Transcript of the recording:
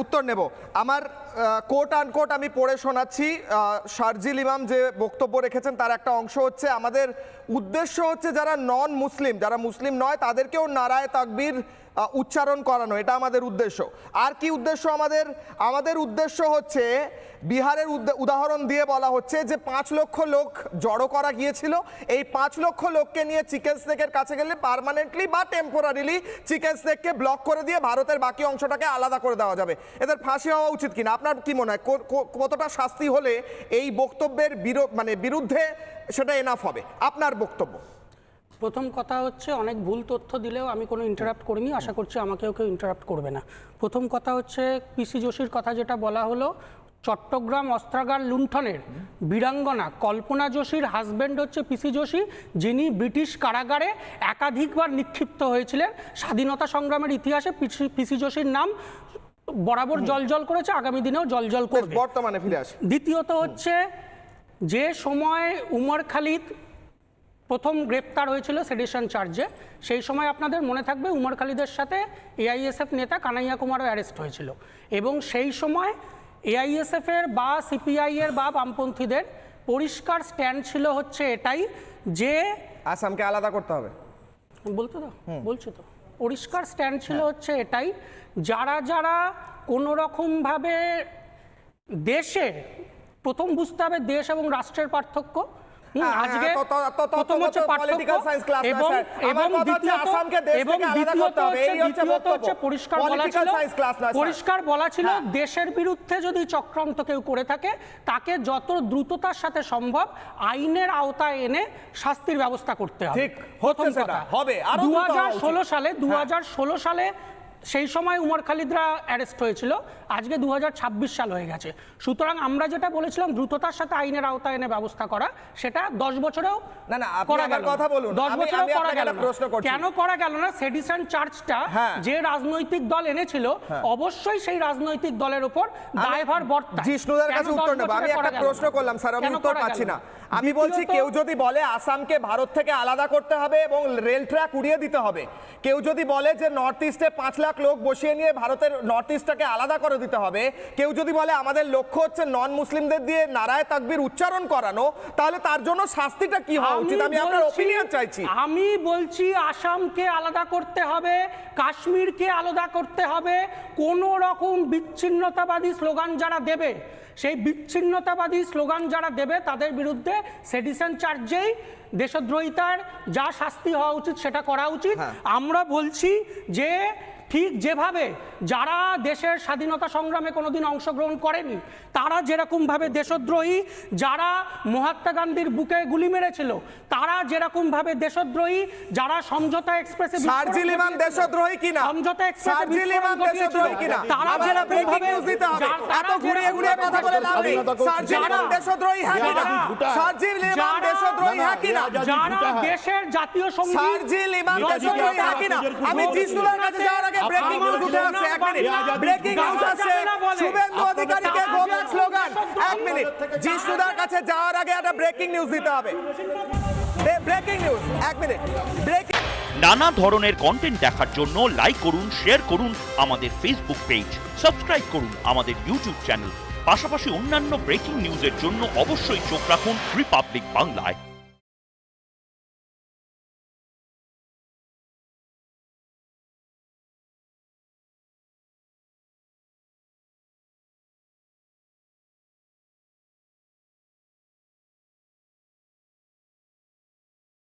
উত্তর নেব। আমার কোট আনকোট আমি পড়ে শোনাচ্ছি। শারজিল ইমাম যে বক্তব্য রেখেছেন তার একটা অংশ হচ্ছে, আমাদের উদ্দেশ্য হচ্ছে যারা নন মুসলিম, যারা মুসলিম নয় তাদেরকেও নারায়ে তাকবীর উচ্চারণ করানো, এটা আমাদের উদ্দেশ্য। আর কি উদ্দেশ্য আমাদের? আমাদের উদ্দেশ্য হচ্ছে বিহারের উদাহরণ দিয়ে বলা হচ্ছে যে 5 লক্ষ লোক জড়ো করা গিয়েছিল, এই 5 লক্ষ লোককে নিয়ে চিকেন স্নেকের কাছে গেলে পার্মানেন্টলি বা টেম্পোরারিলি চিকেন স্নেককে ব্লক করে দিয়ে ভারতের বাকি অংশটাকে আলাদা করে দেওয়া যাবে। এদের ফাঁসি হওয়া উচিত কিনা? আপনার কি মনে হয় কতটা শাস্তি হলে এই বক্তব্যের বিরুদ্ধে সেটা এনাফ হবে? আপনার বক্তব্য। প্রথম কথা হচ্ছে, অনেক ভুল তথ্য দিলেও আমি কোনো ইন্টারাপ্ট করিনি, আশা করছি আমাকেও কেউ ইন্টারাপ্ট করবে না। প্রথম কথা হচ্ছে, পিসি যোশীর কথা যেটা বলা হলো, চট্টগ্রাম অস্ত্রাগার লুণ্ঠনের বীরাঙ্গনা কল্পনা যোশীর হাজব্যান্ড হচ্ছে পিসি যোশী, যিনি ব্রিটিশ কারাগারে একাধিকবার নিক্ষিপ্ত হয়েছিলেন। স্বাধীনতা সংগ্রামের ইতিহাসে পিসি যোশীর নাম বরাবর জলজল করেছে, আগামী দিনেও জলজল করবে। বর্তমানে ফিরে আসি। দ্বিতীয়ত হচ্ছে, যে সময় উমর খালিদ প্রথম গ্রেপ্তার হয়েছিল সেডিশন চার্জে, সেই সময় আপনাদের মনে থাকবে উমর খালিদের সাথে এআইএসএফ নেতা কানাইয়া কুমারও অ্যারেস্ট হয়েছিল, এবং সেই সময় এআইএসএফের বা সিপিআইয়ের বা বামপন্থীদের পরিষ্কার স্ট্যান্ড ছিল হচ্ছে এটাই যে আসামকে আলাদা করতে হবে। বলছো তো পরিষ্কার স্ট্যান্ড ছিল হচ্ছে এটাই, যারা যারা কোনো রকমভাবে দেশের, প্রথম বুঝতে হবে দেশ এবং রাষ্ট্রের পার্থক্য। আজকে প্রথম হচ্ছে পার্থক্য, এবং দ্বিতীয়ত হচ্ছে পরিষ্কার বলা ছিল দেশের বিরুদ্ধে যদি চক্রান্ত কেউ করে থাকে তাকে যত দ্রুততার সাথে সম্ভব আইনের আওতায় এনে শাস্তির ব্যবস্থা করতে হবে। প্রথম কথা। 2016 সালে সেই সময় উমর খালিদরা অ্যারেস্ট হয়েছিল, আজকে 2026 সাল হয়ে গেছে। সুতরাং আমরা যেটা বলেছিলাম দ্রুততার সাথে আইনের আওতায় এনে ব্যবস্থা করা, সেটা 10 বছরেও করা গেল না। 10 বছরেও করা গেল না। কেন করা গেল না? সেডিশন চার্জটা যে রাজনৈতিক দল এনেছিল, অবশ্যই সেই রাজনৈতিক দলের উপর দায়ভার বর্তায়। জিষ্ণুদার কাছে উত্তর নেব। আমি একটা প্রশ্ন করলাম স্যার, আমি উত্তর পাচ্ছি না। আমি বলছি, কেউ যদি বলে আসামকে ভারত থেকে আলাদা করতে হবে এবং রেল ট্র্যাক উড়িয়ে দিতে হবে, কেউ যদি বলে যে নর্থ ইস্টে 5 লাখ লোক বসিয়ে নিয়ে ভারতের নর্থ ইস্টটাকে আলাদা করে দিতে হবে, কেউ যদি বলে আমাদের লক্ষ্য হচ্ছে নন মুসলিমদের দিয়ে নারায়ে তাকবীর উচ্চারণ করানো, তাহলে তার জন্য শাস্তিটা কি হওয়া উচিত? আমি আপনার অপিনিয়ন চাইছি। আমি বলছি আসামকে আলাদা করতে হবে, কাশ্মীরকে আলাদা করতে হবে। কোন রকম বিচ্ছিন্নতাবাদী স্লোগান যারা দেবে, সেই বিচ্ছিন্নতাবাদী স্লোগান যারা দেবে তাদের বিরুদ্ধে সেডিশন চার্জেই দেশদ্রোহিতার যা শাস্তি হওয়া উচিত সেটা করা উচিত। আমরা বলছি যে ঠিক যেভাবে যারা দেশের স্বাধীনতা সংগ্রামে কোনোদিন অংশগ্রহণ করেনি তারা যেরকমভাবে দেশদ্রোহী, যারা মহাত্মা গান্ধীর বুকে গুলি মেরেছিল তারা যেরকমভাবে দেশদ্রোহী, যারা সমঝোতা এক্সপ্রেসে শারজিল ইমাম দেশদ্রোহী কিনা, সমঝোতা এক্সপ্রেসে শারজিল ইমাম দেশদ্রোহী কিনা, তারা যেরকমভাবে দিতে হবে। এত ঘুরিয়ে ঘুরিয়ে কথা বলে লাভ নেই। শারজিল ইমাম দেশদ্রোহী হ্যাঁ কিনা? শারজিল ইমাম দেশদ্রোহী হ্যাঁ কিনা? যারা দেশের জাতীয় সঙ্গীত, শারজিল ইমাম দেশদ্রোহী হ্যাঁ কিনা? আমি জিষ্ণুদার কাছে যাওয়ার আগে ব্রেকিং নিউজ উঠে আসছে, এক মিনিট। ব্রেকিং নিউজ আসছে, শুভেন্দু অধিকারীকে গো ব্যাক স্লোগান। এক মিনিট, জিষ্ণুদার কাছে যাওয়ার আগে একটা ব্রেকিং নিউজ দিতে হবে। ব্রেকিং নিউজ, এক মিনিট। ব্রেকিং। নানা ধরনের কন্টেন্ট দেখার জন্য লাইক করুন, শেয়ার করুন আমাদের ফেসবুক পেজ, সাবস্ক্রাইব করুন আমাদের ইউটিউব চ্যানেল। পাশাপাশি অন্যান্য ব্রেকিং নিউজের জন্য অবশ্যই চোখ রাখুন রিপাবলিক বাংলায়।